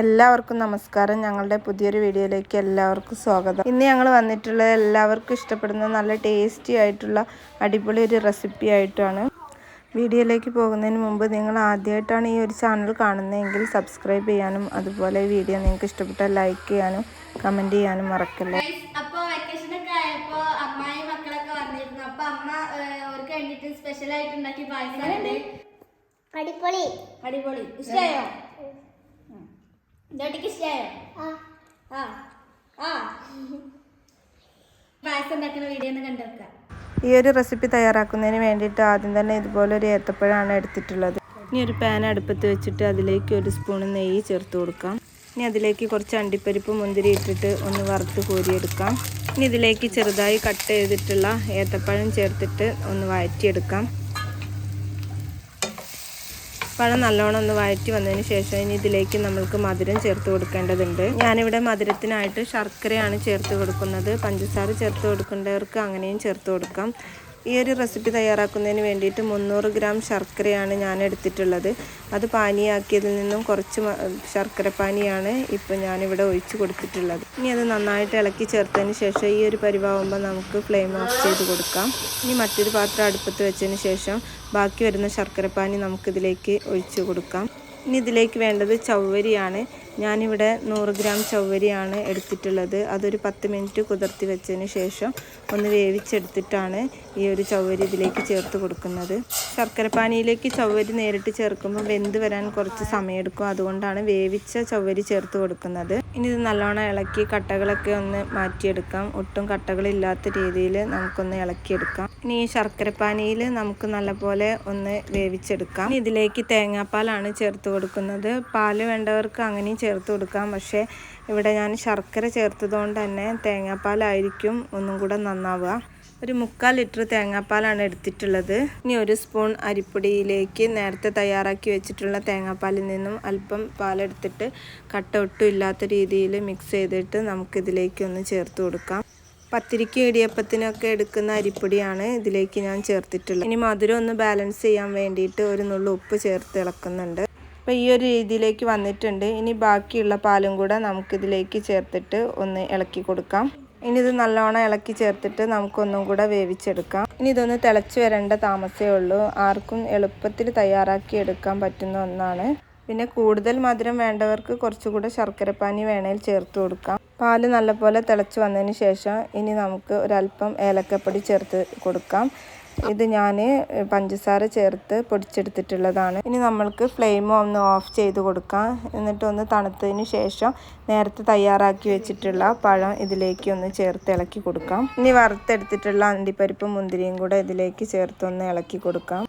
എല്ലാവർക്കും നമസ്കാരം. ഞങ്ങളുടെ പുതിയൊരു വീഡിയോയിലേക്ക് എല്ലാവർക്കും സ്വാഗതം. ഇന്ന് ഞങ്ങൾ വന്നിട്ടുള്ളത് എല്ലാവർക്കും ഇഷ്ടപ്പെടുന്ന നല്ല ടേസ്റ്റി ആയിട്ടുള്ള അടിപൊളി ഒരു റെസിപ്പി ആയിട്ടാണ്. വീഡിയോയിലേക്ക് പോകുന്നതിന് മുമ്പ് നിങ്ങൾ ആദ്യമായിട്ടാണ് ഈ ഒരു ചാനൽ കാണുന്നതെങ്കിൽ സബ്സ്ക്രൈബ് ചെയ്യാനും അതുപോലെ ഈ വീഡിയോ നിങ്ങൾക്ക് ഇഷ്ടപ്പെട്ടാൽ ലൈക്ക് ചെയ്യാനും കമൻറ്റ് ചെയ്യാനും മറക്കല്ലേ. അപ്പോൾ വെക്കേഷനൊക്കെ ആയപ്പോൾ അമ്മായി മക്കളൊക്കെ വന്നിരുന്നു. അപ്പോൾ അമ്മ അവർക്ക് വേണ്ടിയിട്ട് സ്പെഷ്യലായിട്ട് ഉണ്ടാക്കി പായസം. അടിപൊളി അടിപൊളി ഇഷ്ടമായോ? ഡോട്ടിക്ക് ഇഷ്ടമായോ? പായസം ഉണ്ടാക്കുന്ന വീഡിയോ ഒന്ന് കണ്ടുവെക്കാം. ഈ ഒരു റെസിപ്പി തയ്യാറാക്കുന്നതിന് വേണ്ടിയിട്ട് ആദ്യം തന്നെ ഇതുപോലെ ഒരു ഏത്തപ്പഴമാണ് എടുത്തിട്ടുള്ളത്. ഇനി ഒരു പാൻ അടുപ്പത്ത് വെച്ചിട്ട് അതിലേക്ക് ഒരു സ്പൂൺ നെയ്യ് ചേർത്ത് കൊടുക്കാം. ഇനി അതിലേക്ക് കുറച്ച് അണ്ടിപ്പരിപ്പ് മുന്തിരി ഇട്ടിട്ട് ഒന്ന് വറുത്ത് കോരിയെടുക്കാം. ഇനി ഇതിലേക്ക് ചെറുതായി കട്ട് ചെയ്തിട്ടുള്ള ഏത്തപ്പഴം ചേർത്തിട്ട് ഒന്ന് വഴറ്റിയെടുക്കാം. പഴം നല്ലോണം ഒന്ന് വഴറ്റി വന്നതിന് ശേഷം ഇനി ഇതിലേക്ക് നമ്മൾക്ക് മധുരം ചേർത്ത് കൊടുക്കേണ്ടതുണ്ട്. ഞാനിവിടെ മധുരത്തിനായിട്ട് ശർക്കരയാണ് ചേർത്ത് കൊടുക്കുന്നത്. പഞ്ചസാര ചേർത്ത് കൊടുക്കേണ്ടവർക്ക് അങ്ങനെയും ചേർത്ത് കൊടുക്കാം. ഈ ഒരു റെസിപ്പി തയ്യാറാക്കുന്നതിന് വേണ്ടിയിട്ട് 300 ഗ്രാം ശർക്കരയാണ് ഞാൻ എടുത്തിട്ടുള്ളത്. അത് പാനിയാക്കിയതിൽ നിന്നും കുറച്ച് ശർക്കര പാനിയാണ് ഇപ്പോൾ ഞാനിവിടെ ഒഴിച്ച് കൊടുത്തിട്ടുള്ളത്. ഇനി അത് നന്നായിട്ട് ഇളക്കി ചേർത്തതിന് ശേഷം ഈ ഒരു പരിവാകുമ്പോൾ നമുക്ക് ഫ്ലെയിം ഓഫ് ചെയ്ത് കൊടുക്കാം. ഇനി മറ്റൊരു പാത്രം അടുപ്പത്ത് വെച്ചതിന് ശേഷം ബാക്കി വരുന്ന ശർക്കരപ്പാനി നമുക്കിതിലേക്ക് ഒഴിച്ച് കൊടുക്കാം. ഇനി ഇതിലേക്ക് വേണ്ടത് ചവ്വരിയാണ്. ഞാനിവിടെ 100 ഗ്രാം ചവ്വരിയാണ് എടുത്തിട്ടുള്ളത്. അതൊരു 10 മിനിറ്റ് കുതിർത്തി വെച്ചതിന് ശേഷം ഒന്ന് വേവിച്ചെടുത്തിട്ടാണ് ഈ ഒരു ചവ്വരി ഇതിലേക്ക് ചേർത്ത് കൊടുക്കുന്നത്. ശർക്കരപ്പാനിയിലേക്ക് ചവ്വരി നേരിട്ട് ചേർക്കുമ്പോൾ വെന്ത് വരാൻ കുറച്ച് സമയമെടുക്കും. അതുകൊണ്ടാണ് വേവിച്ച ചവ്വരി ചേർത്ത് കൊടുക്കുന്നത്. ഇനി ഇത് നല്ലോണം ഇളക്കി കട്ടകളൊക്കെ ഒന്ന് മാറ്റിയെടുക്കാം. ഒട്ടും കട്ടകളില്ലാത്ത രീതിയിൽ നമുക്കൊന്ന് ഇളക്കിയെടുക്കാം. ഇനി ഈ ശർക്കരപ്പാനിയിൽ നമുക്ക് നല്ലപോലെ ഒന്ന് വേവിച്ചെടുക്കാം. ഇതിലേക്ക് തേങ്ങാപ്പാലാണ് ചേർത്ത് കൊടുക്കുന്നത്. പാല് വേണ്ടവർക്ക് അങ്ങനെയും ചേർത്ത് കൊടുക്കാം. പക്ഷേ ഇവിടെ ഞാൻ ശർക്കര ചേർത്തതുകൊണ്ട് തന്നെ തേങ്ങാപ്പാലായിരിക്കും ഒന്നും കൂടെ നന്നാവുക. ഒരു 3/4 ലിറ്റർ തേങ്ങാപ്പാലാണ് എടുത്തിട്ടുള്ളത്. ഇനി ഒരു സ്പൂൺ അരിപ്പൊടിയിലേക്ക് നേരത്തെ തയ്യാറാക്കി വെച്ചിട്ടുള്ള തേങ്ങാപ്പാലിൽ നിന്നും അല്പം പാലെടുത്തിട്ട് കട്ട ഒട്ടും ഇല്ലാത്ത രീതിയിൽ മിക്സ് ചെയ്തിട്ട് നമുക്കിതിലേക്ക് ഒന്ന് ചേർത്ത് കൊടുക്കാം. പത്തിരിക്ക് ഇടിയപ്പത്തിനൊക്കെ എടുക്കുന്ന അരിപ്പൊടിയാണ് ഇതിലേക്ക് ഞാൻ ചേർത്തിട്ടുള്ളത്. ഇനി മധുരം ഒന്ന് ബാലൻസ് ചെയ്യാൻ വേണ്ടിയിട്ട് ഒരു നുള്ളു ഉപ്പ് ചേർത്ത് ഇളക്കുന്നുണ്ട്. അപ്പോൾ ഈ ഒരു രീതിയിലേക്ക് വന്നിട്ടുണ്ട്. ഇനി ബാക്കിയുള്ള പാലും കൂടെ നമുക്കിതിലേക്ക് ചേർത്തിട്ട് ഒന്ന് ഇളക്കി കൊടുക്കാം. ഇനി ഇത് നല്ലോണം ഇളക്കി ചേർത്തിട്ട് നമുക്കൊന്നും കൂടെ വേവിച്ചെടുക്കാം. ഇനി ഇതൊന്ന് തിളച്ച് വരേണ്ട താമസമേ ഉള്ളൂ. ആർക്കും എളുപ്പത്തിൽ തയ്യാറാക്കി എടുക്കാൻ പറ്റുന്ന ഒന്നാണ്. പിന്നെ കൂടുതൽ മധുരം വേണ്ടവർക്ക് കുറച്ചുകൂടെ ശർക്കരപ്പാനി വേണേൽ ചേർത്ത് കൊടുക്കാം. പാല് നല്ലപോലെ തിളച്ച് വന്നതിന് ശേഷം ഇനി നമുക്ക് ഒരല്പം ഏലക്കപ്പൊടി ചേർത്ത് കൊടുക്കാം. ഇത് ഞാൻ പഞ്ചസാര ചേർത്ത് പൊടിച്ചെടുത്തിട്ടുള്ളതാണ്. ഇനി നമ്മൾക്ക് ഫ്ലെയിം ഒന്ന് ഓഫ് ചെയ്ത് കൊടുക്കാം. എന്നിട്ടൊന്ന് തണുത്തതിന് ശേഷം നേരത്തെ തയ്യാറാക്കി വെച്ചിട്ടുള്ള പഴം ഇതിലേക്ക് ഒന്ന് ചേർത്ത് ഇളക്കി കൊടുക്കാം. ഇനി വറുത്തെടുത്തിട്ടുള്ള അണ്ടിപ്പരിപ്പും മുന്തിരിയും കൂടെ ഇതിലേക്ക് ചേർത്തൊന്ന് ഇളക്കി കൊടുക്കാം.